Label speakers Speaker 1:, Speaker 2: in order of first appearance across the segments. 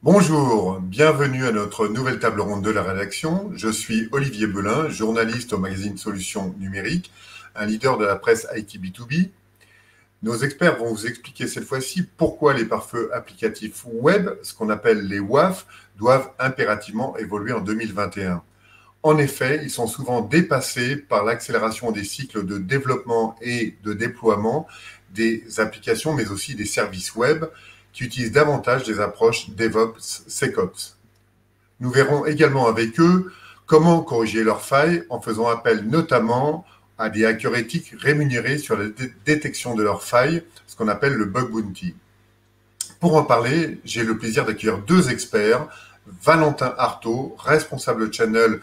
Speaker 1: Bonjour, bienvenue à notre nouvelle table ronde de la rédaction. Je suis Olivier Belin, journaliste au magazine Solutions Numériques, un leader de la presse IT B2B. Nos experts vont vous expliquer cette fois-ci pourquoi les pare-feux applicatifs web, ce qu'on appelle les WAF, doivent impérativement évoluer en 2021. En effet, ils sont souvent dépassés par l'accélération des cycles de développement et de déploiement des applications, mais aussi des services web qui utilisent davantage des approches DevOps, SecOps. Nous verrons également avec eux comment corriger leurs failles en faisant appel notamment à des hackers éthiques rémunérés sur la détection de leurs failles, ce qu'on appelle le bug bounty. Pour en parler, j'ai le plaisir d'accueillir deux experts, Valentin Artaud, responsable channel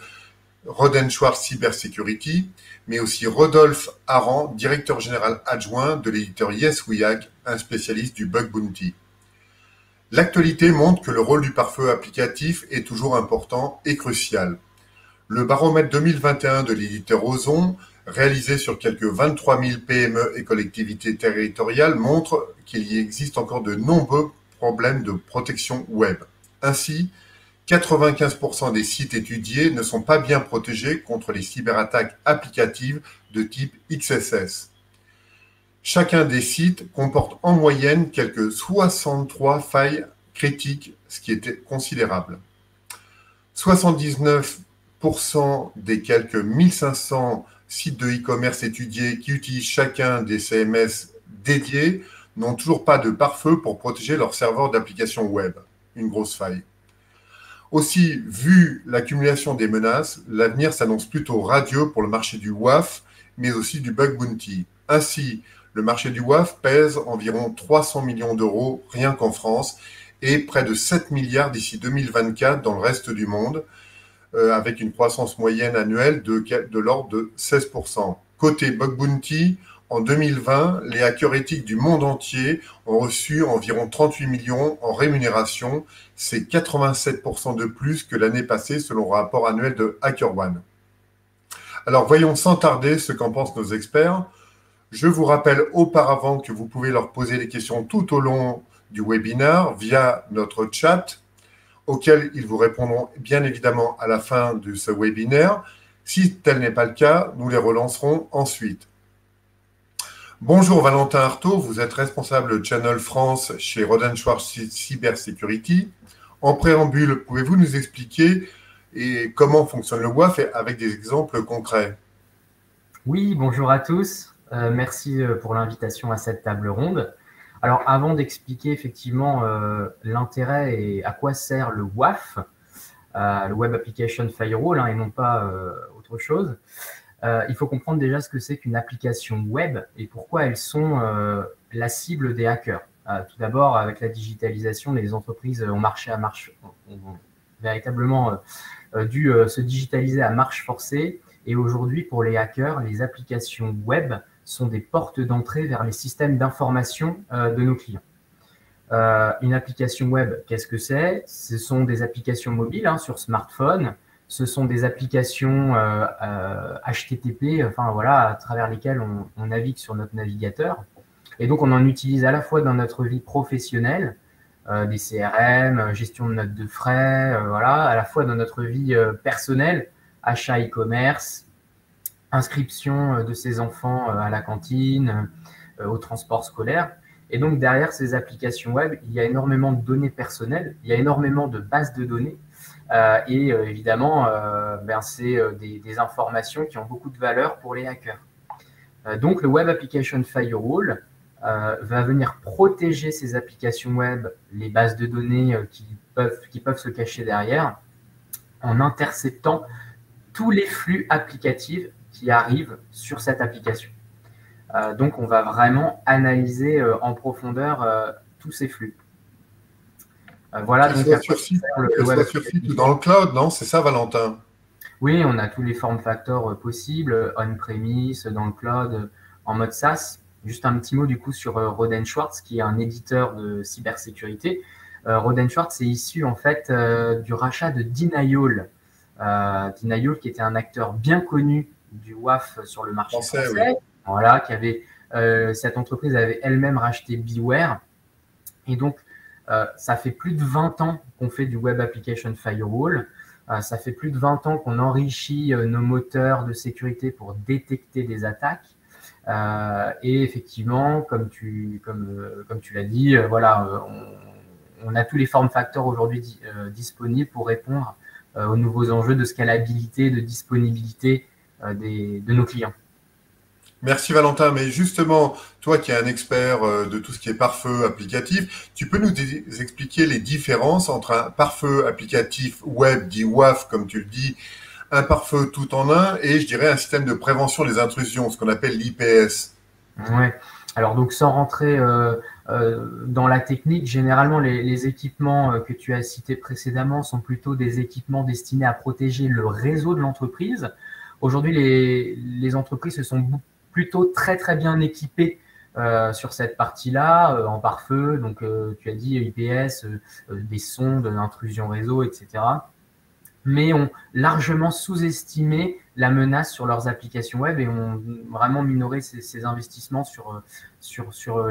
Speaker 1: Rohde & Schwarz Cybersecurity, mais aussi Rodolphe Aran, directeur général adjoint de l'éditeur Yes We Hack, un spécialiste du bug bounty. L'actualité montre que le rôle du pare-feu applicatif est toujours important et crucial. Le baromètre 2021 de l'éditeur Ozon, réalisé sur quelques 23 000 PME et collectivités territoriales, montre qu'il y existe encore de nombreux problèmes de protection web. Ainsi, 95% des sites étudiés ne sont pas bien protégés contre les cyberattaques applicatives de type XSS. Chacun des sites comporte en moyenne quelques 63 failles critiques, ce qui est considérable. 79% des quelques 1500 sites de e-commerce étudiés qui utilisent chacun des CMS dédiés n'ont toujours pas de pare-feu pour protéger leur serveur d'application web. Une grosse faille. Aussi, vu l'accumulation des menaces, l'avenir s'annonce plutôt radieux pour le marché du WAF, mais aussi du bug bounty. Ainsi, le marché du WAF pèse environ 300 millions d'euros rien qu'en France et près de 7 milliards d'ici 2024 dans le reste du monde, avec une croissance moyenne annuelle de l'ordre de 16%. Côté bug bounty, en 2020, les hackers éthiques du monde entier ont reçu environ 38 millions en rémunération. C'est 87% de plus que l'année passée selon le rapport annuel de HackerOne. Alors voyons sans tarder ce qu'en pensent nos experts. Je vous rappelle auparavant que vous pouvez leur poser des questions tout au long du webinaire via notre chat, auquel ils vous répondront bien évidemment à la fin de ce webinaire. Si tel n'est pas le cas, nous les relancerons ensuite. Bonjour Valentin Artaud, vous êtes responsable Channel France chez Rohde & Schwarz Cybersecurity. En préambule, pouvez-vous nous expliquer comment fonctionne le WAF avec des exemples concrets?
Speaker 2: Oui, bonjour à tous. Merci pour l'invitation à cette table ronde. Alors, avant d'expliquer effectivement l'intérêt et à quoi sert le WAF, le Web Application Firewall, et non pas autre chose, il faut comprendre déjà ce que c'est qu'une application web et pourquoi elles sont la cible des hackers. Tout d'abord, avec la digitalisation, les entreprises ont véritablement dû se digitaliser à marche forcée. Et aujourd'hui, pour les hackers, les applications web sont des portes d'entrée vers les systèmes d'information de nos clients. Une application web, qu'est-ce que c'est? Ce sont des applications mobiles sur smartphone. Ce sont des applications HTTP, à travers lesquelles on navigue sur notre navigateur. Et donc, on en utilise à la fois dans notre vie professionnelle, des CRM, gestion de notes de frais, à la fois dans notre vie personnelle, achat e-commerce, inscription de ses enfants à la cantine, au transport scolaire. Et donc, derrière ces applications web, il y a énormément de données personnelles, il y a énormément de bases de données. Évidemment, c'est des informations qui ont beaucoup de valeur pour les hackers. Donc, le Web Application Firewall va venir protéger ces applications web, les bases de données qui peuvent se cacher derrière, en interceptant tous les flux applicatifs qui arrivent sur cette application. Donc, on va vraiment analyser en profondeur tous ces flux.
Speaker 1: Voilà. Donc, sur site ou dans le cloud, non? C'est ça, Valentin?
Speaker 2: Oui, on a tous les formes factors possibles, on-premise, dans le cloud, en mode SaaS. Juste un petit mot du coup sur Rohde & Schwarz, qui est un éditeur de cybersécurité. Rohde & Schwarz est issu en fait du rachat de Denial. Denial, qui était un acteur bien connu du WAF sur le marché français. Oui. Voilà, cette entreprise avait elle-même racheté Beware. Et donc, Ça fait plus de 20 ans qu'on fait du Web Application Firewall. Ça fait plus de 20 ans qu'on enrichit nos moteurs de sécurité pour détecter des attaques. Et effectivement, comme tu l'as dit, voilà, on a tous les form factors aujourd'hui disponibles pour répondre aux nouveaux enjeux de scalabilité, de disponibilité de nos clients.
Speaker 1: Merci Valentin, mais justement, toi qui es un expert de tout ce qui est pare-feu applicatif, tu peux nous expliquer les différences entre un pare-feu applicatif web, dit WAF comme tu le dis, un pare-feu tout en un, et je dirais un système de prévention des intrusions, ce qu'on appelle l'IPS.
Speaker 2: Ouais. Alors donc sans rentrer dans la technique, généralement les équipements que tu as cités précédemment sont plutôt des équipements destinés à protéger le réseau de l'entreprise. Aujourd'hui, les entreprises se sont plutôt très très bien équipées sur cette partie-là, en pare-feu. Donc tu as dit IPS, des sondes, intrusion réseau, etc. Mais ont largement sous-estimé la menace sur leurs applications web et ont vraiment minoré ces investissements sur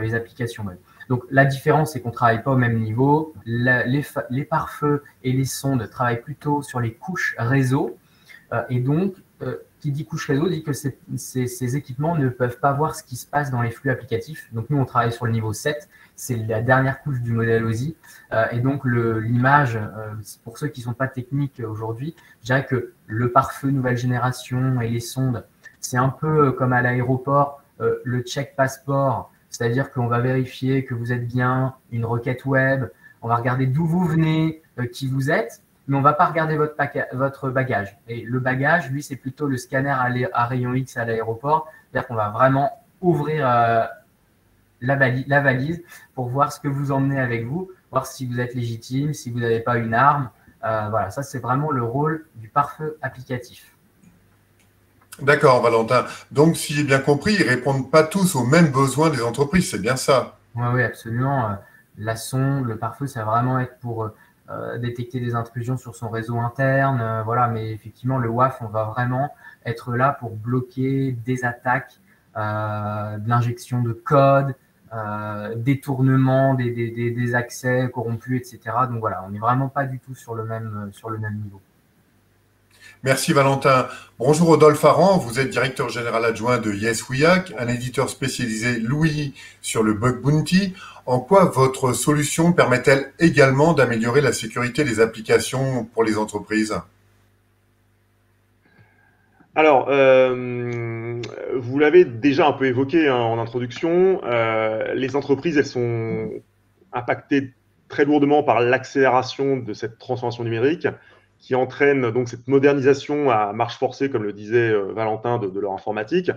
Speaker 2: les applications web. Donc la différence, c'est qu'on ne travaille pas au même niveau. Les pare-feux et les sondes travaillent plutôt sur les couches réseau. Et donc, qui dit couche réseau dit que ces équipements ne peuvent pas voir ce qui se passe dans les flux applicatifs. Donc nous, on travaille sur le niveau 7. C'est la dernière couche du modèle OSI. Et donc, l'image, pour ceux qui ne sont pas techniques aujourd'hui, je dirais que le pare-feu nouvelle génération et les sondes, c'est un peu comme à l'aéroport, le check passeport, c'est-à-dire qu'on va vérifier que vous êtes bien, une requête web, on va regarder d'où vous venez, qui vous êtes, mais on ne va pas regarder votre bagage. Et le bagage, lui, c'est plutôt le scanner à rayon X à l'aéroport, c'est-à-dire qu'on va vraiment ouvrir la valise pour voir ce que vous emmenez avec vous, voir si vous êtes légitime, si vous n'avez pas une arme. Voilà, ça c'est vraiment le rôle du pare-feu applicatif.
Speaker 1: D'accord, Valentin. Donc, si j'ai bien compris, ils ne répondent pas tous aux mêmes besoins des entreprises, c'est bien ça?
Speaker 2: Oui, absolument. La sonde, le pare-feu, ça va vraiment être pour détecter des intrusions sur son réseau interne. Voilà, mais effectivement, le WAF, on va vraiment être là pour bloquer des attaques, de l'injection de code, détournement des accès corrompus, etc. Donc voilà, on n'est vraiment pas du tout sur le même niveau.
Speaker 1: Merci Valentin. Bonjour Rodolphe Aran, vous êtes directeur général adjoint de YesWeHack, un éditeur spécialisé Louis sur le bug bounty. En quoi votre solution permet-elle également d'améliorer la sécurité des applications pour les entreprises?
Speaker 3: Alors, vous l'avez déjà un peu évoqué en introduction, les entreprises, elles sont impactées très lourdement par l'accélération de cette transformation numérique qui entraîne donc cette modernisation à marche forcée, comme le disait Valentin, de leur informatique.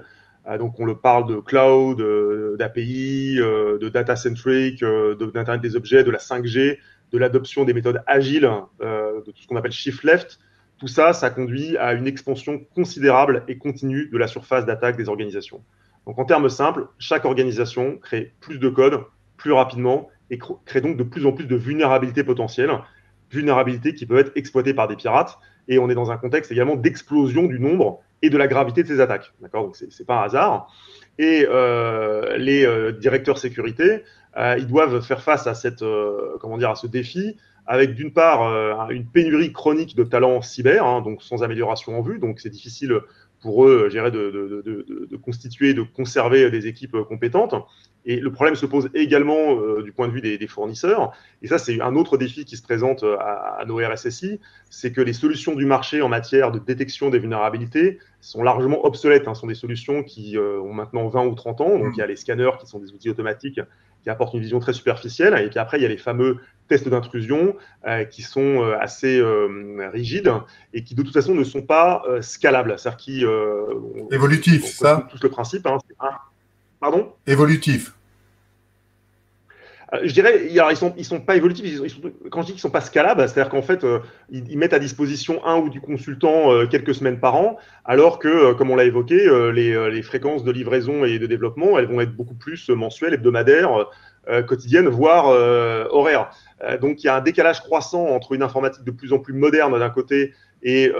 Speaker 3: Donc, on le parle de cloud, d'API, de data-centric, d'Internet des objets, de la 5G, de l'adoption des méthodes agiles, de tout ce qu'on appelle shift left. Tout ça, ça conduit à une expansion considérable et continue de la surface d'attaque des organisations. Donc, en termes simples, chaque organisation crée plus de code plus rapidement et crée donc de plus en plus de vulnérabilités potentielles, vulnérabilités qui peuvent être exploitées par des pirates. Et on est dans un contexte également d'explosion du nombre et de la gravité de ces attaques. D'accord ? Donc, c'est pas un hasard. Et les directeurs sécurité, ils doivent faire face à à ce défi avec d'une part une pénurie chronique de talents cyber, donc sans amélioration en vue. Donc, c'est difficile pour eux, je dirais, de constituer, de conserver des équipes compétentes. Et le problème se pose également du point de vue des fournisseurs. Et ça, c'est un autre défi qui se présente à nos RSSI, c'est que les solutions du marché en matière de détection des vulnérabilités sont largement obsolètes. Ce sont des solutions qui ont maintenant 20 ou 30 ans. Donc, il y a les scanners qui sont des outils automatiques qui apportent une vision très superficielle. Et puis après, il y a les fameux tests d'intrusion qui sont assez rigides et qui, de toute façon, ne sont pas scalables. C'est-à-dire qui…
Speaker 1: évolutif, ça ?
Speaker 3: Tous le principe. Pardon ?
Speaker 1: Évolutif.
Speaker 3: Je dirais, ils sont pas évolutifs. Quand je dis qu'ils sont pas scalables, c'est-à-dire qu'en fait, ils mettent à disposition un ou du consultant quelques semaines par an, alors que, comme on l'a évoqué, les fréquences de livraison et de développement, elles vont être beaucoup plus mensuelles, hebdomadaires, quotidiennes, voire horaires. Donc, il y a un décalage croissant entre une informatique de plus en plus moderne d'un côté et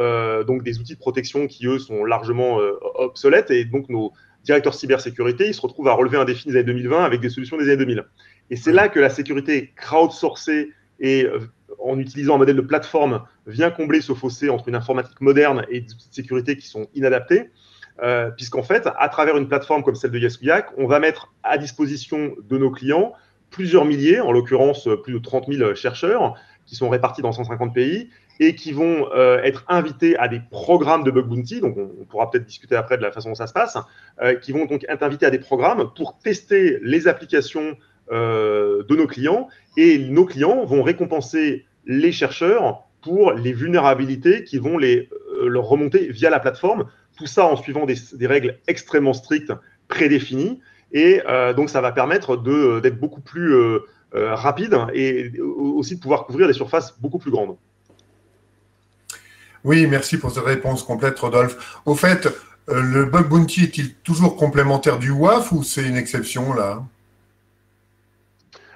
Speaker 3: donc des outils de protection qui, eux, sont largement obsolètes. Et donc, nos directeurs cybersécurité, ils se retrouvent à relever un défi des années 2020 avec des solutions des années 2000. Et c'est là que la sécurité crowdsourcée et en utilisant un modèle de plateforme vient combler ce fossé entre une informatique moderne et des outils de sécurité qui sont inadaptés. Puisqu'en fait, à travers une plateforme comme celle de Yes2Yak, on va mettre à disposition de nos clients plusieurs milliers, en l'occurrence plus de 30 000 chercheurs, qui sont répartis dans 150 pays et qui vont être invités à des programmes de bug bounty, donc on pourra peut-être discuter après de la façon dont ça se passe, qui vont donc être invités à des programmes pour tester les applications de nos clients, et nos clients vont récompenser les chercheurs pour les vulnérabilités qui vont leur remonter via la plateforme, tout ça en suivant des règles extrêmement strictes, prédéfinies, et donc ça va permettre d'être beaucoup plus rapide et aussi de pouvoir couvrir des surfaces beaucoup plus grandes.
Speaker 1: Oui, merci pour cette réponse complète, Rodolphe. Au fait, le bug bounty est-il toujours complémentaire du WAF ou c'est une exception là?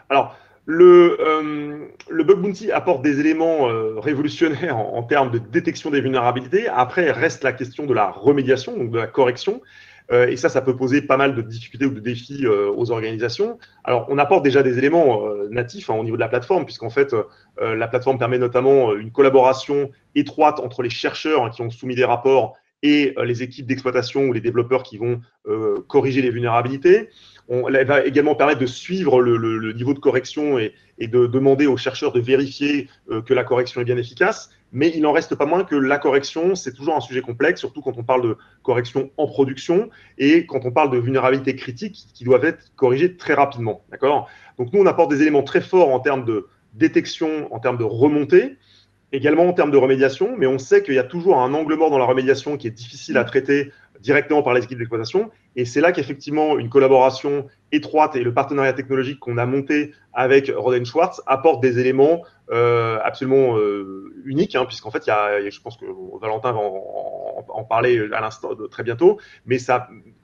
Speaker 3: Alors, le bug bounty apporte des éléments révolutionnaires en termes de détection des vulnérabilités. Après, reste la question de la remédiation, donc de la correction. Et ça peut poser pas mal de difficultés ou de défis aux organisations. Alors, on apporte déjà des éléments natifs au niveau de la plateforme, puisqu'en fait, la plateforme permet notamment une collaboration étroite entre les chercheurs qui ont soumis des rapports et les équipes d'exploitation ou les développeurs qui vont corriger les vulnérabilités. Elle va également permettre de suivre le niveau de correction et de demander aux chercheurs de vérifier que la correction est bien efficace. Mais il n'en reste pas moins que la correction, c'est toujours un sujet complexe, surtout quand on parle de correction en production et quand on parle de vulnérabilités critiques qui doivent être corrigées très rapidement. D'accord ? Donc nous, on apporte des éléments très forts en termes de détection, en termes de remontée, également en termes de remédiation, mais on sait qu'il y a toujours un angle mort dans la remédiation qui est difficile à traiter directement par les équipes d'exploitation. Et c'est là qu'effectivement, une collaboration étroite et le partenariat technologique qu'on a monté avec Rohde & Schwarz apporte des éléments absolument uniques, puisqu'en fait, je pense que Valentin va en parler à l'instant très bientôt, mais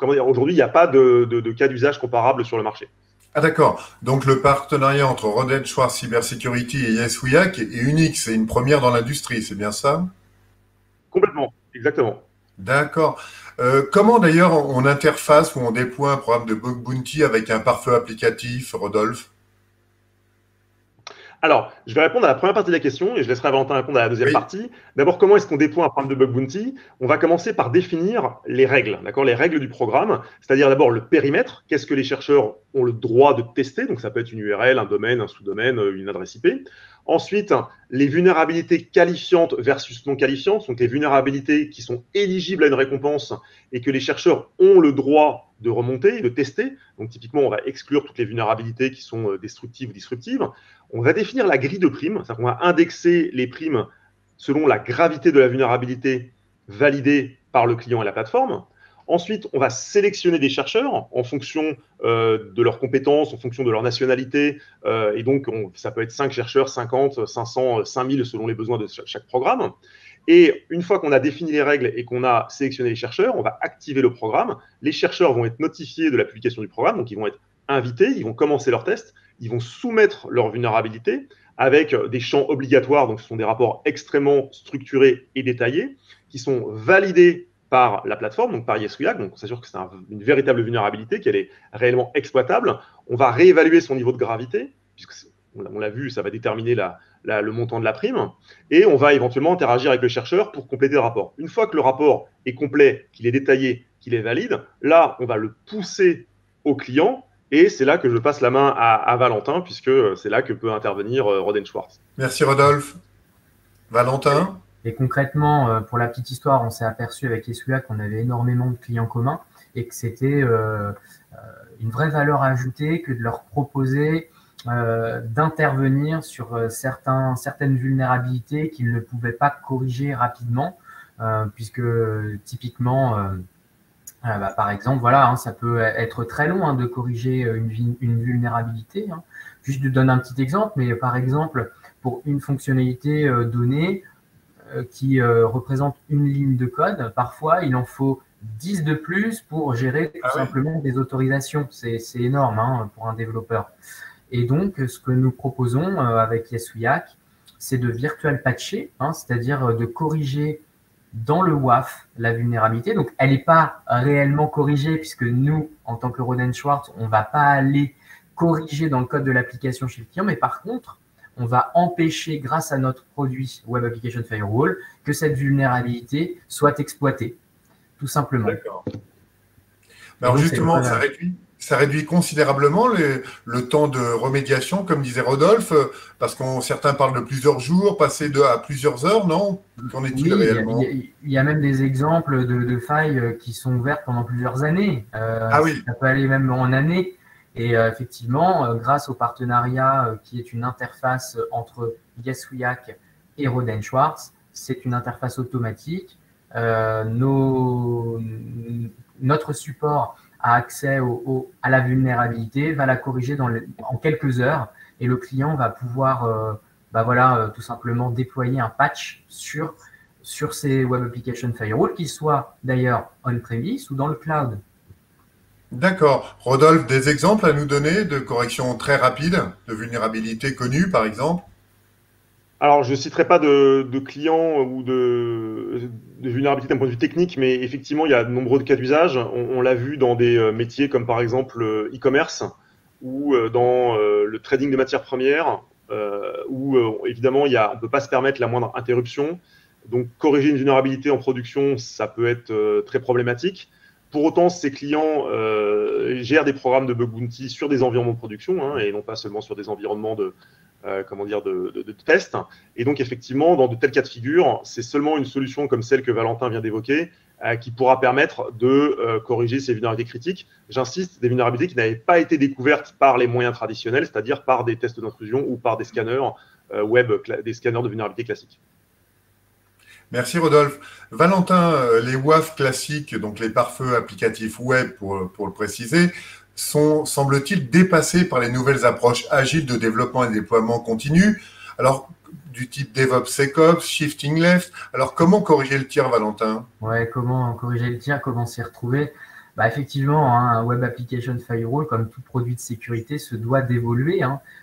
Speaker 3: aujourd'hui, il n'y a pas de cas d'usage comparable sur le marché.
Speaker 1: Ah d'accord, donc le partenariat entre Rohde & Schwarz Cybersecurity et Yes2Yak est unique, c'est une première dans l'industrie, c'est bien ça?
Speaker 3: Complètement, exactement.
Speaker 1: D'accord. Comment d'ailleurs on interface ou on déploie un programme de bug bounty avec un pare-feu applicatif, Rodolphe?
Speaker 3: Alors, je vais répondre à la première partie de la question et je laisserai Valentin répondre à la deuxième partie. D'abord, comment est-ce qu'on déploie un programme de bug bounty? On va commencer par définir les règles, d'accord, les règles du programme, c'est-à-dire d'abord le périmètre, qu'est-ce que les chercheurs ont le droit de tester, donc ça peut être une URL, un domaine, un sous-domaine, une adresse IP. Ensuite, les vulnérabilités qualifiantes versus non qualifiantes, donc les vulnérabilités qui sont éligibles à une récompense et que les chercheurs ont le droit de remonter, de tester. Donc typiquement, on va exclure toutes les vulnérabilités qui sont destructives ou disruptives. On va définir la grille de primes, c'est-à-dire qu'on va indexer les primes selon la gravité de la vulnérabilité validée par le client et la plateforme. Ensuite, on va sélectionner des chercheurs en fonction de leurs compétences, en fonction de leur nationalité. Et donc, ça peut être 5 chercheurs, 50, 500, 5000 selon les besoins de chaque programme. Et une fois qu'on a défini les règles et qu'on a sélectionné les chercheurs, on va activer le programme. Les chercheurs vont être notifiés de la publication du programme, donc ils vont être invités, ils vont commencer leur test, ils vont soumettre leur vulnérabilité avec des champs obligatoires, donc ce sont des rapports extrêmement structurés et détaillés, qui sont validés par la plateforme, donc par Yes2Yak, donc on s'assure que c'est une véritable vulnérabilité, qu'elle est réellement exploitable. On va réévaluer son niveau de gravité, puisque on l'a vu, ça va déterminer le montant de la prime, et on va éventuellement interagir avec le chercheur pour compléter le rapport. Une fois que le rapport est complet, qu'il est détaillé, qu'il est valide, là, on va le pousser au client, et c'est là que je passe la main à Valentin, puisque c'est là que peut intervenir Rohde & Schwarz.
Speaker 1: Merci Rodolphe. Valentin?
Speaker 2: Et concrètement, pour la petite histoire, on s'est aperçu avec Yes2Yak qu'on avait énormément de clients communs et que c'était une vraie valeur ajoutée que de leur proposer d'intervenir sur certaines vulnérabilités qu'ils ne pouvaient pas corriger rapidement, puisque typiquement, par exemple, voilà, ça peut être très long de corriger une vulnérabilité. Juste je te donne un petit exemple, mais par exemple, pour une fonctionnalité donnée, qui représente une ligne de code, parfois il en faut 10 de plus pour gérer tout simplement des autorisations. C'est énorme pour un développeur. Et donc, ce que nous proposons avec Yes2Yak, c'est de virtual patcher, c'est-à-dire de corriger dans le WAF la vulnérabilité. Donc, elle n'est pas réellement corrigée puisque nous, en tant que Rohde & Schwarz, on ne va pas aller corriger dans le code de l'application chez le client, mais par contre, on va empêcher, grâce à notre produit Web Application Firewall, que cette vulnérabilité soit exploitée, tout simplement.
Speaker 1: D'accord. Alors justement, ça réduit considérablement le temps de remédiation, comme disait Rodolphe, parce que certains parlent de plusieurs jours, passer à plusieurs heures, non? Qu'en est-il réellement?
Speaker 2: Il y a même des exemples de failles qui sont ouvertes pendant plusieurs années.
Speaker 1: Ah oui.
Speaker 2: Ça peut aller même en années. Et effectivement, grâce au partenariat qui est une interface entre GuessWHAC et Rohde & Schwarz, c'est une interface automatique. Notre support a accès à la vulnérabilité, va la corriger en quelques heures et le client va pouvoir tout simplement déployer un patch sur ces Web Application Firewall, qu'ils soient d'ailleurs on-premise ou dans le cloud.
Speaker 1: D'accord. Rodolphe, des exemples à nous donner de corrections très rapides, de vulnérabilités connues par exemple?
Speaker 3: Alors, je ne citerai pas de clients ou de vulnérabilité d'un point de vue technique, mais effectivement, il y a de nombreux cas d'usage. On l'a vu dans des métiers comme par exemple e-commerce ou dans le trading de matières premières, où évidemment, on ne peut pas se permettre la moindre interruption. Donc, corriger une vulnérabilité en production, ça peut être très problématique. Pour autant, ces clients gèrent des programmes de bug bounty sur des environnements de production et non pas seulement sur des environnements de test. Et donc, effectivement, dans de tels cas de figure, c'est seulement une solution comme celle que Valentin vient d'évoquer qui pourra permettre de corriger ces vulnérabilités critiques. J'insiste, des vulnérabilités qui n'avaient pas été découvertes par les moyens traditionnels, c'est-à-dire par des tests d'intrusion ou par des scanners web, des scanners de vulnérabilité classiques.
Speaker 1: Merci Rodolphe. Valentin, les WAF classiques, donc les pare-feux applicatifs web pour le préciser, sont, semble-t-il, dépassés par les nouvelles approches agiles de développement et de déploiement continu. Alors, du type DevOps, SecOps, Shifting Left. Alors, comment corriger le tir, Valentin?
Speaker 2: Ouais, comment corriger le tir, comment s'y retrouver? Effectivement, un Web Application Firewall, comme tout produit de sécurité, se doit d'évoluer.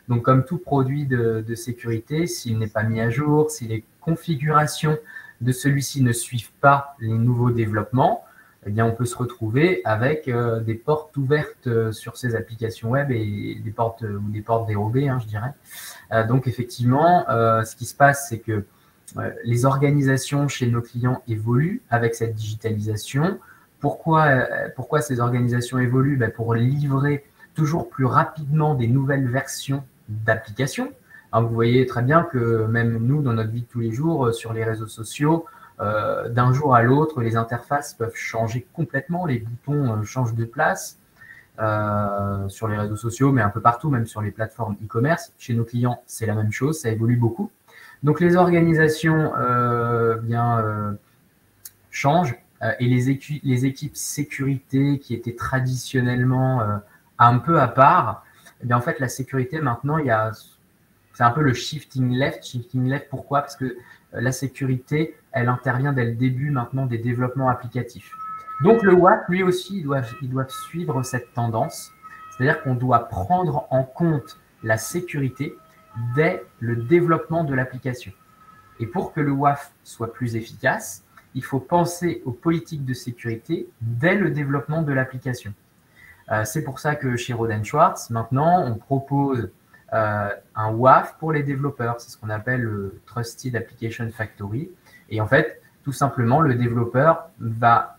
Speaker 2: Donc, comme tout produit de sécurité, s'il n'est pas mis à jour, si les configurations de celui-ci ne suivent pas les nouveaux développements, eh bien, on peut se retrouver avec des portes ouvertes sur ces applications web et des portes dérobées, je dirais. Donc, effectivement, ce qui se passe, c'est que les organisations chez nos clients évoluent avec cette digitalisation. Pourquoi ces organisations évoluent? Pour livrer toujours plus rapidement des nouvelles versions d'applications. Vous voyez très bien que même nous, dans notre vie de tous les jours, sur les réseaux sociaux, d'un jour à l'autre, les interfaces peuvent changer complètement, les boutons changent de place sur les réseaux sociaux, mais un peu partout, même sur les plateformes e-commerce. Chez nos clients, c'est la même chose, ça évolue beaucoup. Donc les organisations changent et les équipes sécurité qui étaient traditionnellement un peu à part, en fait la sécurité maintenant, c'est un peu le shifting left. Shifting left, pourquoi? Parce que la sécurité, elle intervient dès le début maintenant des développements applicatifs. Donc le WAF, lui aussi, il doit suivre cette tendance. C'est-à-dire qu'on doit prendre en compte la sécurité dès le développement de l'application. Et pour que le WAF soit plus efficace, il faut penser aux politiques de sécurité dès le développement de l'application. C'est pour ça que chez Rohde & Schwarz, maintenant, on propose un WAF pour les développeurs. C'est ce qu'on appelle le Trusted Application Factory. Et en fait, tout simplement, le développeur va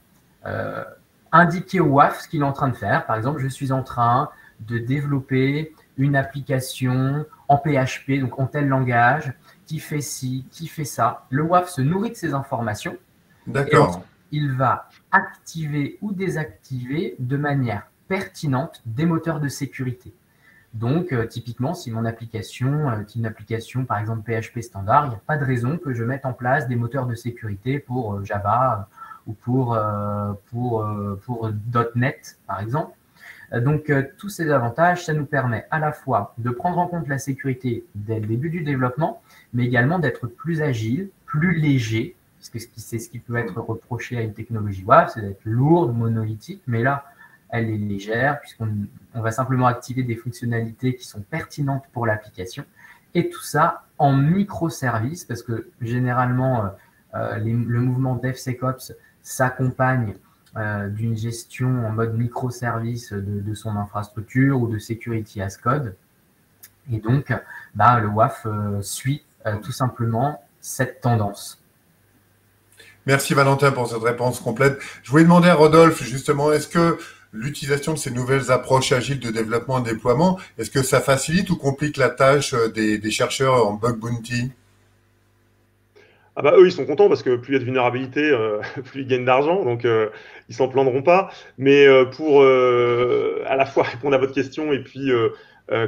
Speaker 2: indiquer au WAF ce qu'il est en train de faire. Par exemple, je suis en train de développer une application en PHP, donc en tel langage, qui fait ci, qui fait ça. Le WAF se nourrit de ces informations.
Speaker 1: D'accord.
Speaker 2: Et il va activer ou désactiver de manière pertinente des moteurs de sécurité. Donc, typiquement, si mon application est une application, par exemple PHP standard, il n'y a pas de raison que je mette en place des moteurs de sécurité pour Java ou pour .NET, par exemple. Donc, tous ces avantages, ça nous permet à la fois de prendre en compte la sécurité dès le début du développement, mais également d'être plus agile, plus léger, parce que c'est ce qui peut être reproché à une technologie WAF, c'est d'être lourde, monolithique, mais là, elle est légère, puisqu'on va simplement activer des fonctionnalités qui sont pertinentes pour l'application, et tout ça en microservices, parce que généralement, le mouvement DevSecOps s'accompagne d'une gestion en mode microservice de son infrastructure ou de security as code. Et donc, le WAF suit tout simplement cette tendance.
Speaker 1: Merci Valentin pour cette réponse complète. Je voulais demander à Rodolphe, justement, est-ce que l'utilisation de ces nouvelles approches agiles de développement et de déploiement, est-ce que ça facilite ou complique la tâche des chercheurs en bug bounty?
Speaker 3: Eux, ils sont contents parce que plus il y a de vulnérabilité, plus ils gagnent d'argent, donc ils s'en plaindront pas. Mais pour à la fois répondre à votre question et puis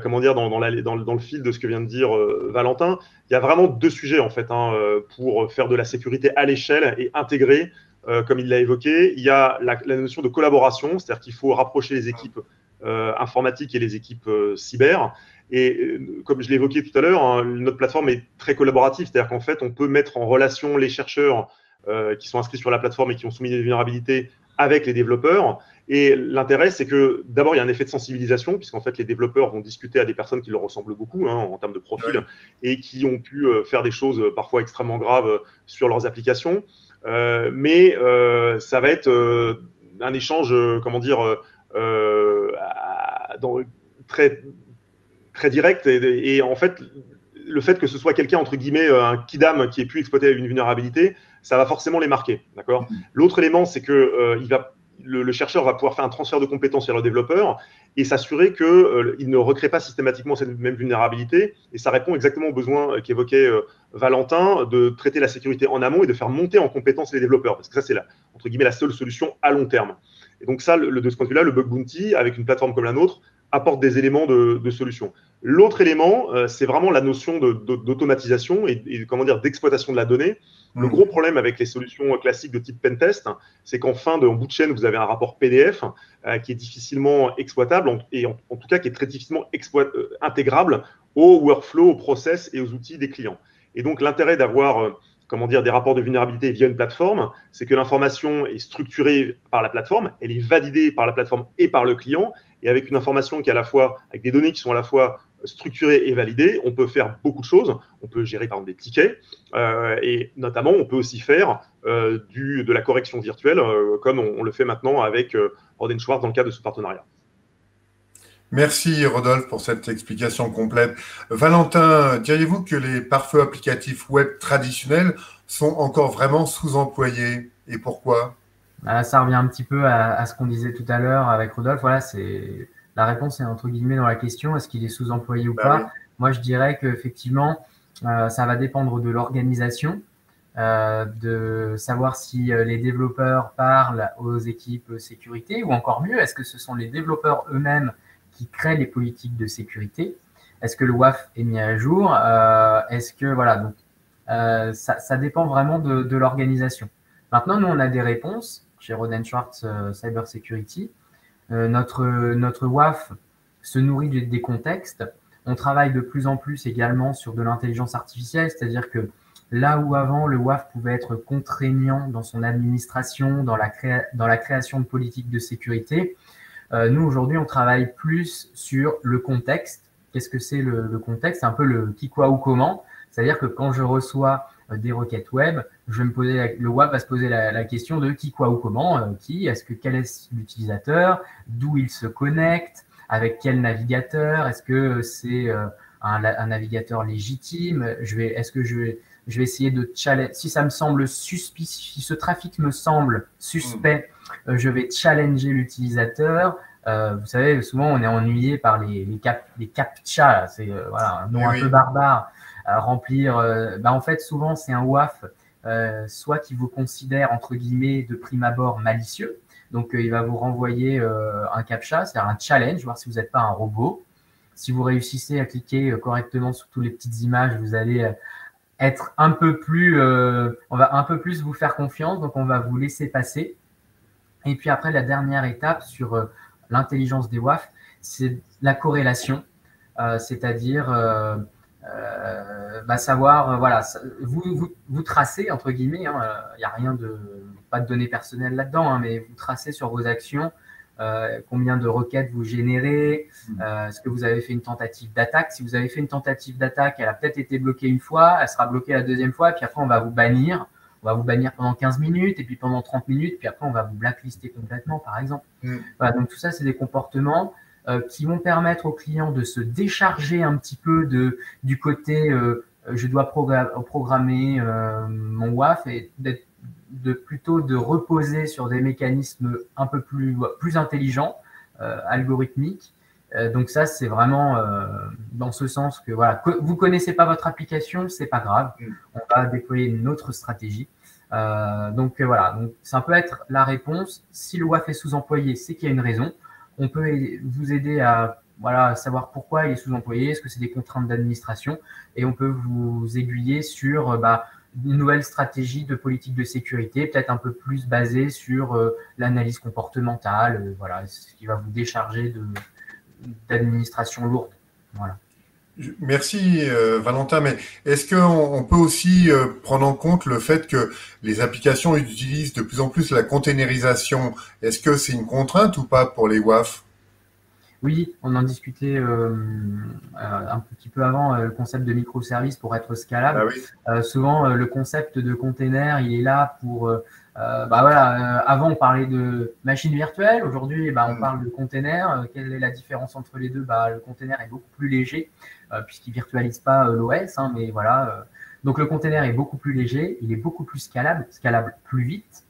Speaker 3: comment dire dans le fil de ce que vient de dire Valentin, il y a vraiment deux sujets en fait pour faire de la sécurité à l'échelle et intégrée, comme il l'a évoqué. Il y a la notion de collaboration, c'est-à-dire qu'il faut rapprocher les équipes informatiques et les équipes cyber. Et comme je l'ai évoqué tout à l'heure, notre plateforme est très collaborative, c'est-à-dire qu'en fait, on peut mettre en relation les chercheurs qui sont inscrits sur la plateforme et qui ont soumis des vulnérabilités avec les développeurs. Et l'intérêt, c'est que d'abord, il y a un effet de sensibilisation, puisqu'en fait, les développeurs vont discuter à des personnes qui leur ressemblent beaucoup en termes de profil et qui ont pu faire des choses parfois extrêmement graves sur leurs applications. Mais ça va être un échange, très direct et en fait le fait que ce soit quelqu'un entre guillemets un kidam qui ait pu exploiter une vulnérabilité, ça va forcément les marquer, d'accord. L'autre élément, c'est que le chercheur va pouvoir faire un transfert de compétences vers le développeur et s'assurer qu'il ne recrée pas systématiquement cette même vulnérabilité, et ça répond exactement aux besoins qu'évoquait Valentin de traiter la sécurité en amont et de faire monter en compétence les développeurs, parce que ça c'est entre guillemets la seule solution à long terme. Et donc ça, de ce point de vue-là, le bug bounty avec une plateforme comme la nôtre apporte des éléments de solution. L'autre élément, c'est vraiment la notion d'automatisation et comment dire, d'exploitation de la donnée. Le gros problème avec les solutions classiques de type pentest, c'est qu'en bout de chaîne, vous avez un rapport PDF qui est difficilement exploitable et en tout cas qui est très difficilement intégrable au workflow, au process et aux outils des clients. Et donc l'intérêt d'avoir des rapports de vulnérabilité via une plateforme, c'est que l'information est structurée par la plateforme, elle est validée par la plateforme et par le client, et avec une information qui est à la fois, avec des données qui sont à la fois structurées et validées, on peut faire beaucoup de choses. On peut gérer par exemple des tickets, et notamment on peut aussi faire de la correction virtuelle, comme on le fait maintenant avec Rohde & Schwarz dans le cadre de ce partenariat.
Speaker 1: Merci Rodolphe pour cette explication complète. Valentin, diriez-vous que les pare-feux applicatifs web traditionnels sont encore vraiment sous-employés, et pourquoi?
Speaker 2: Ça revient un petit peu à ce qu'on disait tout à l'heure avec Rodolphe. Voilà, la réponse est entre guillemets dans la question, est-ce qu'il est sous-employé ou pas? Oui. Moi, je dirais qu'effectivement, ça va dépendre de l'organisation, de savoir si les développeurs parlent aux équipes sécurité, ou encore mieux, est-ce que ce sont les développeurs eux-mêmes qui créent les politiques de sécurité? Est-ce que le WAF est mis à jour? Est-ce que voilà, donc ça dépend vraiment de l'organisation. Maintenant, nous on a des réponses chez Rohde & Schwarz Cyber Security. Notre WAF se nourrit des contextes. On travaille de plus en plus également sur de l'intelligence artificielle, c'est-à-dire que là où avant le WAF pouvait être contraignant dans son administration, dans la création de politiques de sécurité, nous, aujourd'hui, on travaille plus sur le contexte. Qu'est-ce que c'est le contexte? C'est un peu le qui, quoi ou comment. C'est-à-dire que quand je reçois des requêtes web, le WAF va se poser la question de qui, quoi ou comment. Quel est l'utilisateur? D'où il se connecte? Avec quel navigateur? Est-ce que c'est un navigateur légitime? Est-ce que je vais essayer de challenger? Si ça me semble suspicieux, si ce trafic me semble suspect, je vais challenger l'utilisateur. Vous savez, souvent on est ennuyé par les captcha, c'est un nom un peu barbare à remplir. En fait, souvent c'est un WAF soit qui vous considère entre guillemets de prime abord malicieux, donc il va vous renvoyer un captcha, c'est-à-dire un challenge, voir si vous n'êtes pas un robot. Si vous réussissez à cliquer correctement sur toutes les petites images, vous allez être un peu plus, on va un peu plus vous faire confiance, donc on va vous laisser passer. Et puis après, la dernière étape sur l'intelligence des WAF, c'est la corrélation, c'est-à-dire savoir, vous tracez, entre guillemets, il n'y a rien pas de données personnelles là-dedans, mais vous tracez sur vos actions combien de requêtes vous générez, est-ce que vous avez fait une tentative d'attaque? Si vous avez fait une tentative d'attaque, elle a peut-être été bloquée une fois, elle sera bloquée la deuxième fois, et puis après on va vous bannir on va vous bannir pendant 15 minutes, et puis pendant 30 minutes, puis après, on va vous blacklister complètement, par exemple. Voilà, donc tout ça, c'est des comportements qui vont permettre aux clients de se décharger un petit peu du côté je dois programmer mon WAF et plutôt de reposer sur des mécanismes un peu plus intelligents, algorithmiques. Donc ça, c'est vraiment dans ce sens que voilà, vous connaissez pas votre application, c'est pas grave, on va déployer une autre stratégie. Donc voilà, donc ça peut être la réponse. Si le WAF est sous-employé, c'est qu'il y a une raison. On peut vous aider à savoir pourquoi il est sous-employé, est-ce que c'est des contraintes d'administration, et on peut vous aiguiller sur une nouvelle stratégie de politique de sécurité, peut-être un peu plus basée sur l'analyse comportementale, voilà, ce qui va vous décharger d'administration lourde. Voilà.
Speaker 1: Merci Valentin, mais est-ce qu'on peut aussi prendre en compte le fait que les applications utilisent de plus en plus la containerisation? Est-ce que c'est une contrainte ou pas pour les WAF?
Speaker 2: Oui, on en discutait un petit peu avant, le concept de microservice pour être scalable.
Speaker 1: Ah oui.
Speaker 2: Souvent, le concept de container, il est là pour… avant, on parlait de machine virtuelle. Aujourd'hui, on parle de container. Quelle est la différence entre les deux? Le container est beaucoup plus léger puisqu'il ne virtualise pas l'OS. Mais voilà. Donc, le container est beaucoup plus léger. Il est beaucoup plus scalable plus vite.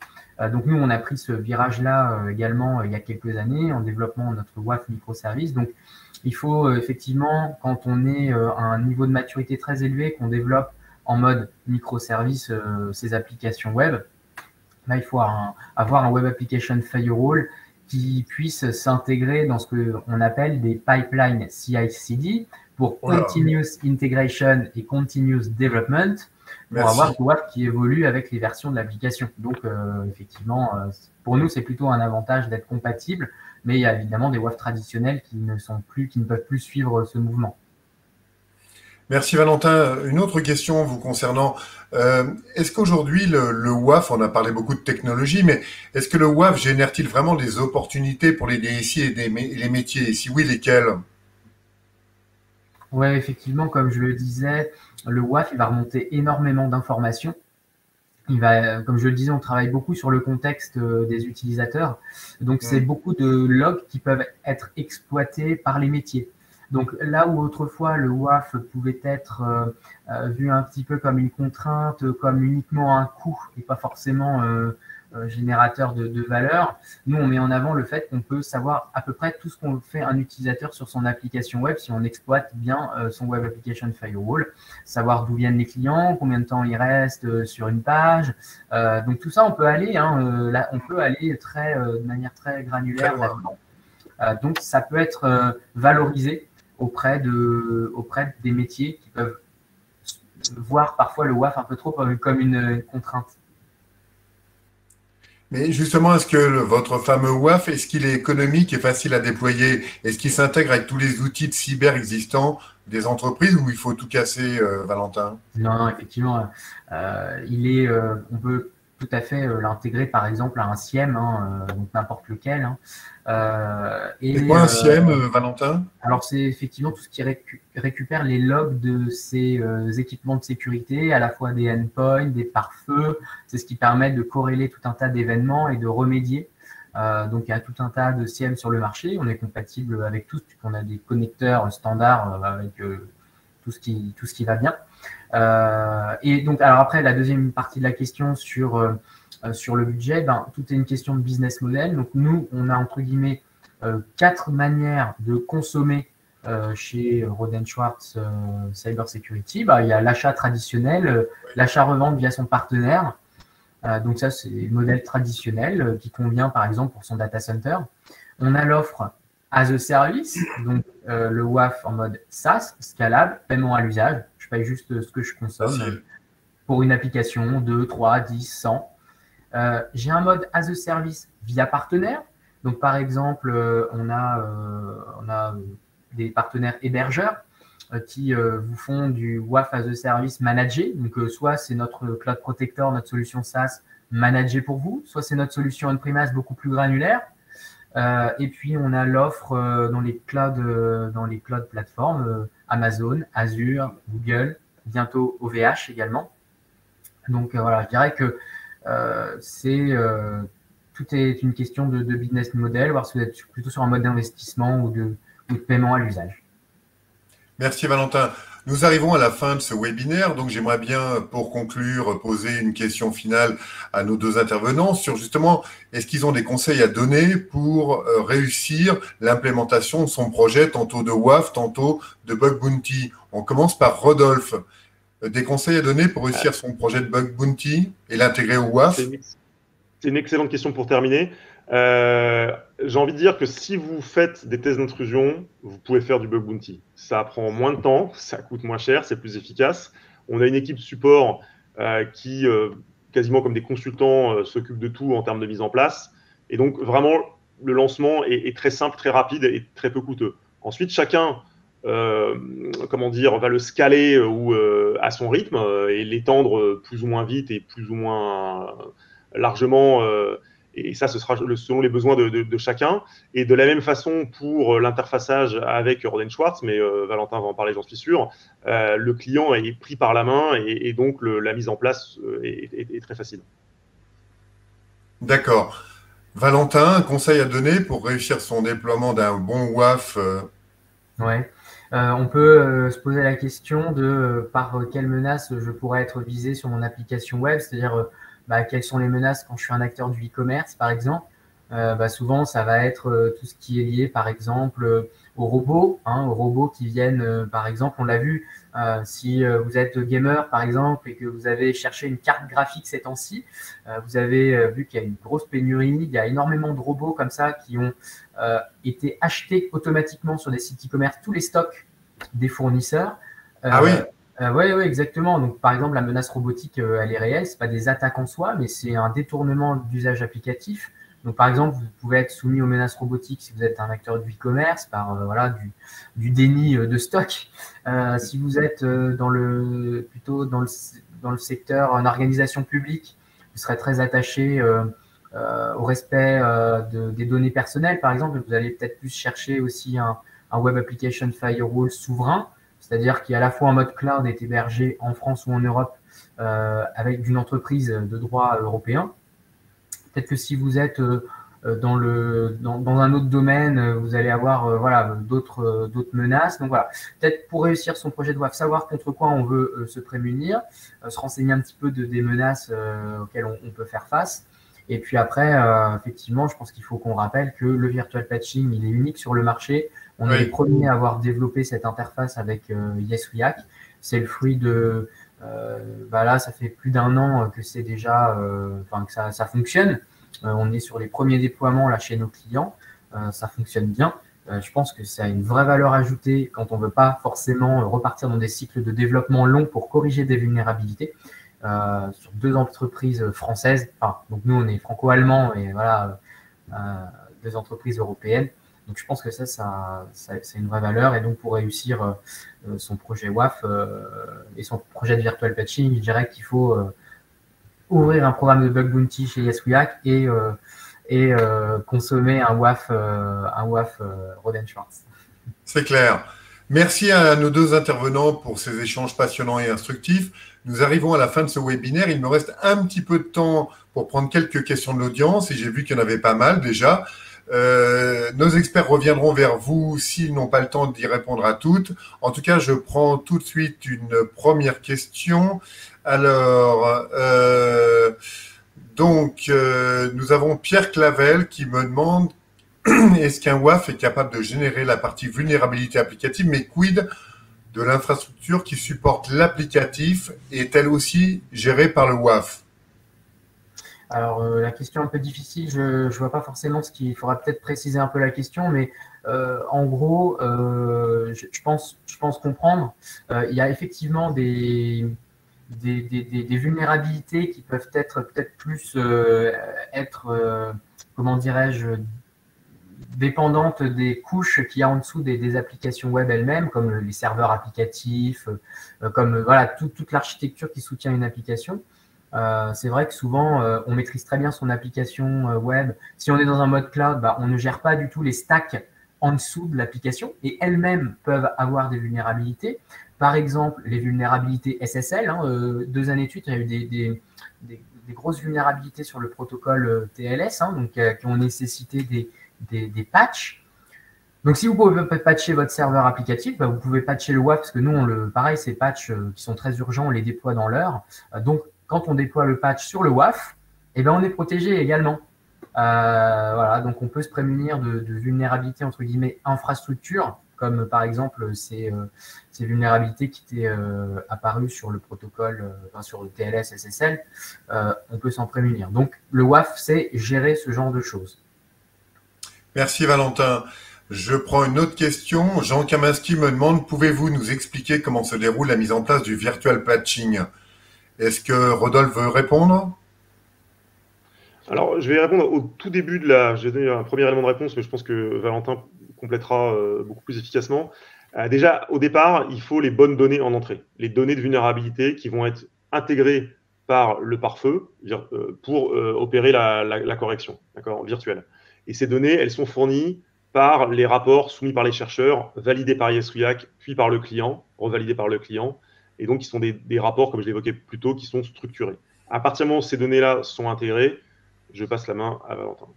Speaker 2: Donc nous, on a pris ce virage-là également il y a quelques années en développant notre WAF microservice. Donc il faut effectivement, quand on est à un niveau de maturité très élevé, qu'on développe en mode microservice ces applications web, là il faut avoir un Web Application Firewall qui puisse s'intégrer dans ce qu'on appelle des pipelines CI/CD pour Continuous Integration et Continuous Development, pour avoir le WAF qui évolue avec les versions de l'application. Donc, effectivement, pour nous, c'est plutôt un avantage d'être compatible, mais il y a évidemment des WAF traditionnels qui ne peuvent plus suivre ce mouvement.
Speaker 1: Merci Valentin. Une autre question vous concernant. Est-ce qu'aujourd'hui, le WAF, on a parlé beaucoup de technologie, mais est-ce que le WAF génère-t-il vraiment des opportunités pour les DSI et les métiers? Et si oui, lesquels?
Speaker 2: Oui, effectivement, comme je le disais, le WAF, il va remonter énormément d'informations. Comme je le disais, on travaille beaucoup sur le contexte des utilisateurs. Donc, c'est beaucoup de logs qui peuvent être exploités par les métiers. Donc, là où autrefois le WAF pouvait être vu un petit peu comme une contrainte, comme uniquement un coût et pas forcément générateur de valeur, nous, on met en avant le fait qu'on peut savoir à peu près tout ce qu'on fait un utilisateur sur son application web si on exploite bien son Web Application Firewall, savoir d'où viennent les clients, combien de temps ils restent sur une page. Donc, tout ça, on peut aller, on peut aller de manière très granulaire là-dedans. Donc, ça peut être valorisé auprès des métiers qui peuvent voir parfois le WAF un peu trop comme une contrainte.
Speaker 1: Mais justement, est-ce que votre fameux WAF, est-ce qu'il est économique et facile à déployer? Est-ce qu'il s'intègre avec tous les outils de cyber existants des entreprises ou il faut tout casser, Valentin?
Speaker 2: Non, effectivement, on peut tout à fait l'intégrer par exemple à un SIEM, donc n'importe lequel.
Speaker 1: C'est quoi un SIEM, Valentin?
Speaker 2: Alors, c'est effectivement tout ce qui récupère les logs de ces équipements de sécurité, à la fois des endpoints, des pare-feux. C'est ce qui permet de corréler tout un tas d'événements et de remédier. Donc, il y a tout un tas de SIEM sur le marché. On est compatible avec tous, puisqu'on a des connecteurs standards avec tout ce qui va bien. Et donc, alors après, la deuxième partie de la question sur le budget, tout est une question de business model. Donc, nous, on a entre guillemets 4 manières de consommer chez Rohde & Schwarz Cyber Security. Il y a l'achat traditionnel, l'achat-revente via son partenaire. Donc ça, c'est le modèle traditionnel qui convient par exemple pour son data center. On a l'offre as a service, donc le WAF en mode SaaS, scalable, paiement à l'usage. Je paye juste ce que je consomme pour une application, 2, 3, 10, 100. J'ai un mode as a service via partenaire. Donc par exemple, on a des partenaires hébergeurs qui vous font du WAF as a service managé. Donc soit c'est notre Cloud Protector, notre solution SaaS managée pour vous, soit c'est notre solution on-premise beaucoup plus granulaire. Et puis on a l'offre dans les cloud plateformes, Amazon, Azure, Google, bientôt OVH également. Donc voilà, je dirais que tout est une question de business model, voir si vous êtes plutôt sur un mode d'investissement ou de paiement à l'usage.
Speaker 1: Merci Valentin. Nous arrivons à la fin de ce webinaire, donc j'aimerais bien, pour conclure, poser une question finale à nos deux intervenants sur justement, est-ce qu'ils ont des conseils à donner pour réussir l'implémentation de son projet, tantôt de WAF, tantôt de Bug Bounty. On commence par Rodolphe. Des conseils à donner pour réussir son projet de Bug Bounty et l'intégrer au WAF?
Speaker 3: C'est une excellente question pour terminer. J'ai envie de dire que si vous faites des tests d'intrusion, vous pouvez faire du Bug Bounty. Ça prend moins de temps, ça coûte moins cher, c'est plus efficace. On a une équipe support qui, quasiment comme des consultants, s'occupe de tout en termes de mise en place. Et donc, vraiment, le lancement est très simple, très rapide et très peu coûteux. Ensuite, chacun va le scaler à son rythme et l'étendre plus ou moins vite et plus ou moins largement. Et ça, ce sera selon les besoins de chacun. Et de la même façon pour l'interfaçage avec Rohde & Schwarz, mais Valentin va en parler, j'en suis sûr, le client est pris par la main et donc la mise en place est très facile.
Speaker 1: D'accord. Valentin, un conseil à donner pour réussir son déploiement d'un bon WAF?
Speaker 2: Ouais. On peut se poser la question de par quelles menaces je pourrais être visé sur mon application web, c'est-à-dire quelles sont les menaces quand je suis un acteur du e-commerce, par exemple. Souvent, ça va être tout ce qui est lié, par exemple, aux robots qui viennent, par exemple, on l'a vu, si vous êtes gamer, par exemple, et que vous avez cherché une carte graphique ces temps-ci, vous avez vu qu'il y a une grosse pénurie, il y a énormément de robots comme ça qui ont été achetés automatiquement sur des sites e-commerce, tous les stocks des fournisseurs.
Speaker 1: Ah oui.
Speaker 2: Oui, exactement. Donc, par exemple, la menace robotique, elle est réelle. C'est pas des attaques en soi, mais c'est un détournement d'usage applicatif. Donc, par exemple, vous pouvez être soumis aux menaces robotiques si vous êtes un acteur du e-commerce par du déni de stock. Si vous êtes plutôt dans le secteur en organisation publique, vous serez très attaché au respect des données personnelles, par exemple. Vous allez peut-être plus chercher aussi un Web Application Firewall souverain, c'est-à-dire qui à la fois en mode cloud est hébergé en France ou en Europe avec une entreprise de droit européen. Peut-être que si vous êtes dans un autre domaine, vous allez avoir d'autres menaces. Donc voilà, peut-être pour réussir son projet de WAF, savoir contre quoi on veut se prémunir, se renseigner un petit peu des menaces auxquelles on peut faire face. Et puis après, effectivement, je pense qu'il faut qu'on rappelle que le virtual patching, il est unique sur le marché. On est les premiers à avoir développé cette interface avec YesWeHack. C'est le fruit de... là, ça fait plus d'1 an que c'est déjà... que ça fonctionne. On est sur les premiers déploiements là chez nos clients. Ça fonctionne bien. Je pense que ça a une vraie valeur ajoutée quand on ne veut pas forcément repartir dans des cycles de développement longs pour corriger des vulnérabilités. Sur 2 entreprises françaises. Donc nous, on est franco-allemands et voilà, 2 entreprises européennes. Donc je pense que ça c'est une vraie valeur. Et donc pour réussir son projet WAF et son projet de virtual patching, je dirais qu'il faut ouvrir un programme de bug bounty chez YesWeHack et consommer un WAF Rohde & Schwarz.
Speaker 1: C'est clair. Merci à nos 2 intervenants pour ces échanges passionnants et instructifs. Nous arrivons à la fin de ce webinaire. Il me reste un petit peu de temps pour prendre quelques questions de l'audience et j'ai vu qu'il y en avait pas mal déjà. Nos experts reviendront vers vous s'ils n'ont pas le temps d'y répondre à toutes. En tout cas, je prends tout de suite une première question. Alors, nous avons Pierre Clavel qui me demande est-ce qu'un WAF est capable de générer la partie vulnérabilité applicative, mais quid de l'infrastructure qui supporte l'applicatif est-elle aussi gérée par le WAF?
Speaker 2: Alors, la question est un peu difficile, je ne vois pas forcément ce qu'il faudra peut-être préciser un peu la question, mais en gros, je pense comprendre. Il y a effectivement des vulnérabilités qui peuvent être peut-être plus comment dirais-je, dépendantes des couches qu'il y a en dessous des applications web elles-mêmes, comme les serveurs applicatifs, comme toute l'architecture qui soutient une application. C'est vrai que souvent, on maîtrise très bien son application web. Si on est dans un mode cloud, on ne gère pas du tout les stacks en dessous de l'application et elles-mêmes peuvent avoir des vulnérabilités. par exemple, les vulnérabilités SSL. 2 années de suite, il y a eu des grosses vulnérabilités sur le protocole TLS, donc, qui ont nécessité des patchs. Donc, si vous pouvez patcher votre serveur applicatif, vous pouvez patcher le WAF, parce que nous, pareil, ces patchs qui sont très urgents, on les déploie dans l'heure. Donc, quand on déploie le patch sur le WAF, on est protégé également. Voilà, donc on peut se prémunir de vulnérabilités entre guillemets infrastructure, comme par exemple ces vulnérabilités qui étaient apparues sur le protocole, sur le TLS SSL. On peut s'en prémunir. Donc, le WAF, c'est gérer ce genre de choses.
Speaker 1: Merci Valentin. Je prends une autre question. Jean Kaminski me demande, pouvez-vous nous expliquer comment se déroule la mise en place du virtual patching? Est-ce que Rodolphe veut répondre?
Speaker 3: Alors, je vais répondre au tout début j'ai donné un premier élément de réponse, mais je pense que Valentin complétera beaucoup plus efficacement. Déjà, au départ, il faut les bonnes données en entrée. Les données de vulnérabilité qui vont être intégrées par le pare-feu pour opérer la correction, d'accord, virtuelle. Et ces données, elles sont fournies par les rapports soumis par les chercheurs, validés par ISRIAC, puis par le client, revalidés par le client. Et donc, qui sont des rapports, comme je l'évoquais plus tôt, qui sont structurés. À partir du moment où ces données-là sont intégrées, je passe la main à Valentin.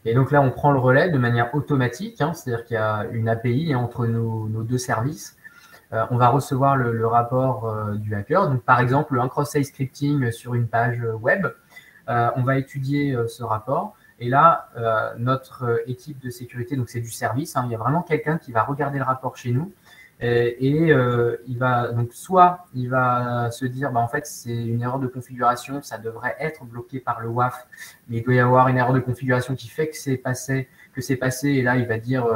Speaker 2: Et donc là, on prend le relais de manière automatique, c'est-à-dire qu'il y a une API entre nos 2 services. On va recevoir le rapport du hacker. Donc, par exemple, un cross-site scripting sur une page web. On va étudier ce rapport. Et là, notre équipe de sécurité, donc c'est du service, il y a vraiment quelqu'un qui va regarder le rapport chez nous et il va donc soit il va se dire en fait c'est une erreur de configuration, ça devrait être bloqué par le WAF, mais il doit y avoir une erreur de configuration qui fait que c'est passé, et là il va dire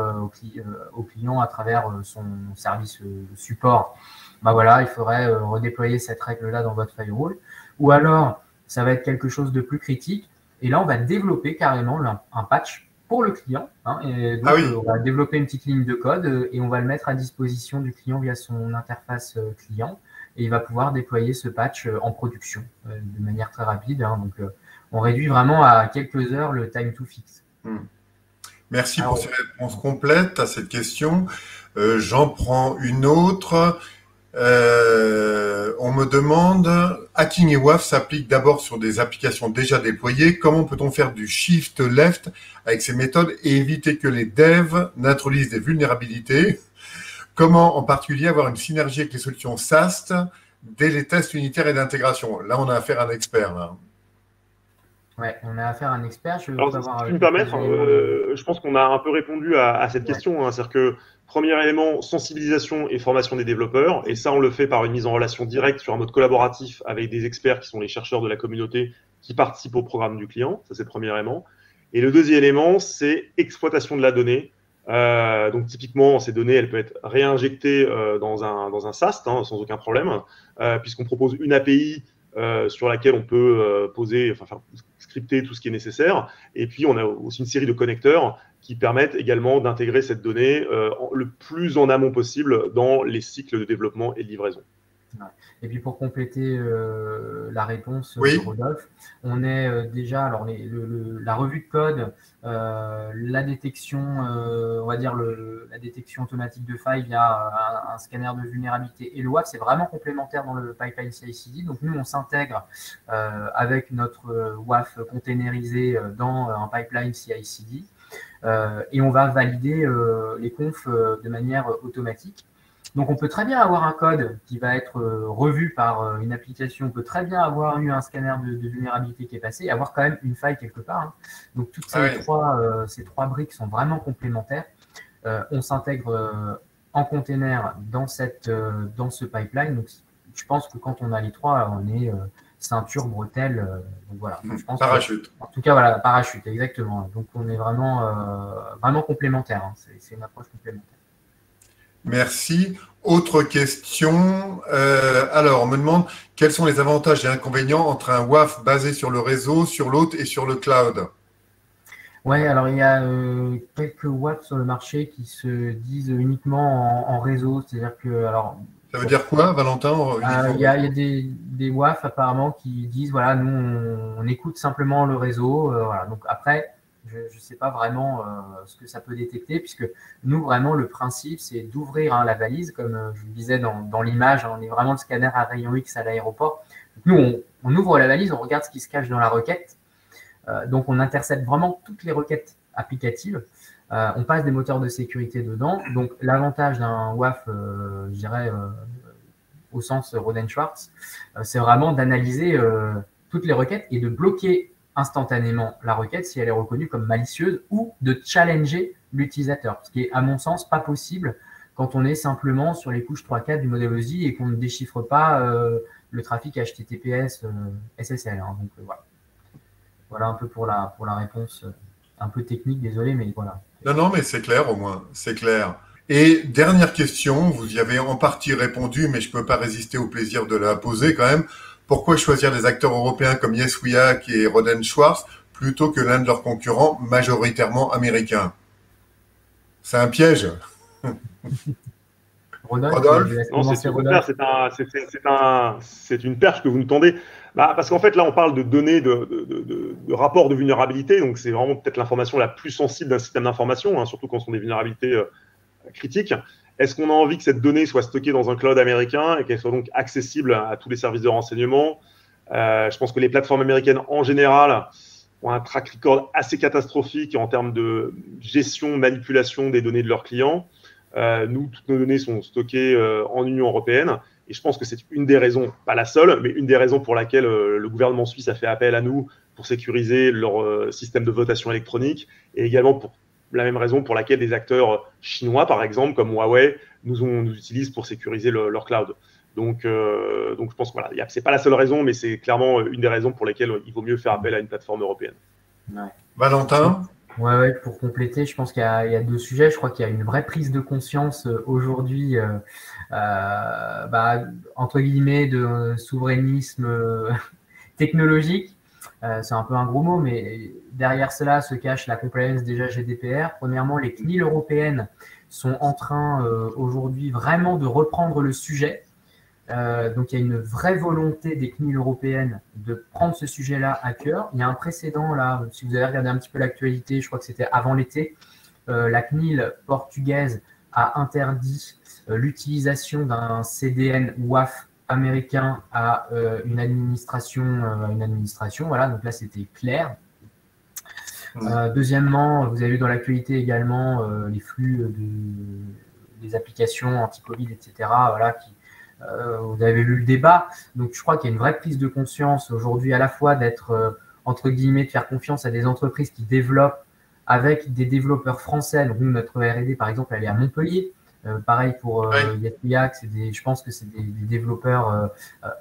Speaker 2: au client à travers son service support, voilà, il faudrait redéployer cette règle-là dans votre firewall, ou alors ça va être quelque chose de plus critique. Et là, on va développer carrément un patch pour le client. Et donc, on va développer une petite ligne de code et on va le mettre à disposition du client via son interface client. Et il va pouvoir déployer ce patch en production de manière très rapide. Donc, on réduit vraiment à quelques heures le time to fix.
Speaker 1: Merci pour ces réponses complètes à cette question. J'en prends une autre. On me demande, hacking et WAF s'appliquent d'abord sur des applications déjà déployées. Comment peut-on faire du shift left avec ces méthodes et éviter que les devs n'introduisent des vulnérabilités? Comment en particulier avoir une synergie avec les solutions SAST dès les tests unitaires et d'intégration? Là, on a affaire à un expert. Là.
Speaker 2: Ouais, on a affaire à un expert.
Speaker 3: Si tu me permets, je pense qu'on a un peu répondu à cette question. C'est-à-dire que premier élément, sensibilisation et formation des développeurs. Et ça, on le fait par une mise en relation directe sur un mode collaboratif avec des experts qui sont les chercheurs de la communauté qui participent au programme du client. Ça, c'est le premier élément. Et le deuxième élément, c'est exploitation de la donnée. Donc, typiquement, ces données, elles peuvent être réinjectées dans un SAST sans aucun problème, puisqu'on propose une API sur laquelle on peut scripter tout ce qui est nécessaire. Et puis, on a aussi une série de connecteurs qui permettent également d'intégrer cette donnée le plus en amont possible dans les cycles de développement et de livraison.
Speaker 2: Et puis pour compléter la réponse de Rodolphe, on est déjà, alors la revue de code, la détection, on va dire la détection automatique de failles via un scanner de vulnérabilité et le WAF, c'est vraiment complémentaire dans le pipeline CI/CD. Donc nous, on s'intègre avec notre WAF containerisé dans un pipeline CI/CD et on va valider les confs de manière automatique. Donc, on peut très bien avoir un code qui va être revu par une application. On peut très bien avoir eu un scanner de vulnérabilité qui est passé et avoir quand même une faille quelque part. Donc, toutes ces trois briques sont vraiment complémentaires. On s'intègre en container dans ce pipeline. Donc, je pense que quand on a les trois, on est ceinture, bretelle. Donc, voilà. Je pense
Speaker 1: parachute.
Speaker 2: En tout cas, voilà, parachute, exactement. Donc, on est vraiment complémentaires. C'est une approche complémentaire.
Speaker 1: Merci. Autre question. Alors, on me demande quels sont les avantages et inconvénients entre un WAF basé sur le réseau, sur l'autre et sur le cloud.
Speaker 2: Oui, alors il y a quelques WAF sur le marché qui se disent uniquement en réseau. C'est-à-dire que, alors,
Speaker 1: ça veut dire quoi, Valentin?
Speaker 2: Il y a des WAF apparemment qui disent voilà, nous on écoute simplement le réseau. Voilà. Donc après, Je ne sais pas vraiment ce que ça peut détecter, puisque nous, vraiment, le principe, c'est d'ouvrir la valise, comme je vous le disais dans l'image, on est vraiment le scanner à rayon X à l'aéroport. Nous, on ouvre la valise, on regarde ce qui se cache dans la requête. Donc, on intercepte vraiment toutes les requêtes applicatives. On passe des moteurs de sécurité dedans. Donc, l'avantage d'un WAF, je dirais, au sens Rohde & Schwarz, c'est vraiment d'analyser toutes les requêtes et de bloquer instantanément la requête si elle est reconnue comme malicieuse ou de challenger l'utilisateur, ce qui est, à mon sens, pas possible quand on est simplement sur les couches 3-4 du modèle OSI et qu'on ne déchiffre pas le trafic HTTPS SSL. Donc, voilà. Voilà un peu pour la réponse un peu technique, désolé, mais voilà.
Speaker 1: Non, mais c'est clair au moins, c'est clair. Et dernière question, vous y avez en partie répondu, mais je ne peux pas résister au plaisir de la poser quand même. Pourquoi choisir des acteurs européens comme YesWeHack et Rohde & Schwarz plutôt que l'un de leurs concurrents majoritairement américains? C'est un piège.
Speaker 3: Rodolphe? Non, c'est une perche que vous nous tendez. Parce qu'en fait, là, on parle de données, de rapports de vulnérabilité. Donc, c'est vraiment peut-être l'information la plus sensible d'un système d'information, surtout quand ce sont des vulnérabilités critiques. Est-ce qu'on a envie que cette donnée soit stockée dans un cloud américain et qu'elle soit donc accessible à tous les services de renseignement? Je pense que les plateformes américaines, en général, ont un track record assez catastrophique en termes de gestion, manipulation des données de leurs clients. Nous, toutes nos données sont stockées en Union européenne. Et je pense que c'est une des raisons, pas la seule, mais une des raisons pour laquelle le gouvernement suisse a fait appel à nous pour sécuriser leur système de votation électronique, et également pour la même raison pour laquelle des acteurs chinois, par exemple, comme Huawei, nous utilisent pour sécuriser leur cloud. Donc, je pense que voilà, c'est pas la seule raison, mais c'est clairement une des raisons pour lesquelles il vaut mieux faire appel à une plateforme européenne.
Speaker 2: Ouais.
Speaker 1: Valentin?
Speaker 2: Ouais, pour compléter, je pense qu'il y a deux sujets. Je crois qu'il y a une vraie prise de conscience aujourd'hui, entre guillemets, de souverainisme technologique. C'est un peu un gros mot, mais derrière cela se cache la compliance déjà GDPR. Premièrement, les CNIL européennes sont en train aujourd'hui vraiment de reprendre le sujet. Donc, il y a une vraie volonté des CNIL européennes de prendre ce sujet-là à cœur. Il y a un précédent, là, si vous avez regardé un petit peu l'actualité, je crois que c'était avant l'été, la CNIL portugaise a interdit l'utilisation d'un CDN WAF américain à une administration. Voilà, donc là, c'était clair. Deuxièmement, vous avez eu dans l'actualité également les flux des applications anti-Covid, etc., voilà, vous avez vu le débat. Donc, je crois qu'il y a une vraie prise de conscience aujourd'hui à la fois d'être, entre guillemets, de faire confiance à des entreprises qui développent avec des développeurs français. Donc, nous, notre R&D, par exemple, elle est à Montpellier. Pareil pour YesWeHack, je pense que c'est des développeurs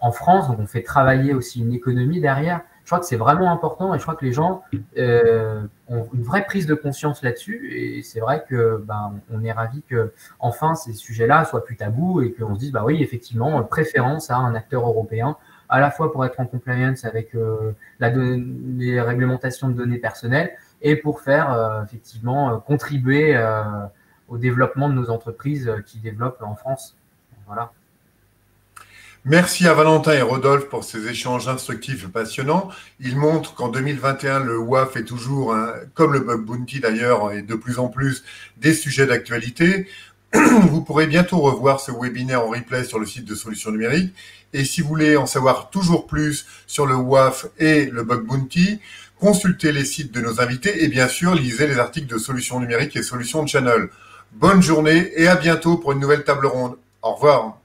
Speaker 2: en France. Donc, on fait travailler aussi une économie derrière. Je crois que c'est vraiment important et je crois que les gens ont une vraie prise de conscience là-dessus. Et c'est vrai que on est ravis que enfin ces sujets-là soient plus tabous et qu'on se dise oui, effectivement, préférence à un acteur européen, à la fois pour être en compliance avec les réglementations de données personnelles et pour faire effectivement contribuer au développement de nos entreprises qui développent en France. Voilà.
Speaker 1: Merci à Valentin et Rodolphe pour ces échanges instructifs et passionnants. Ils montrent qu'en 2021, le WAF est toujours, comme le bug bounty d'ailleurs, et de plus en plus, des sujets d'actualité. Vous pourrez bientôt revoir ce webinaire en replay sur le site de Solutions Numériques. Et si vous voulez en savoir toujours plus sur le WAF et le bug bounty, consultez les sites de nos invités et bien sûr, lisez les articles de Solutions Numériques et Solutions Channel. Bonne journée et à bientôt pour une nouvelle table ronde. Au revoir.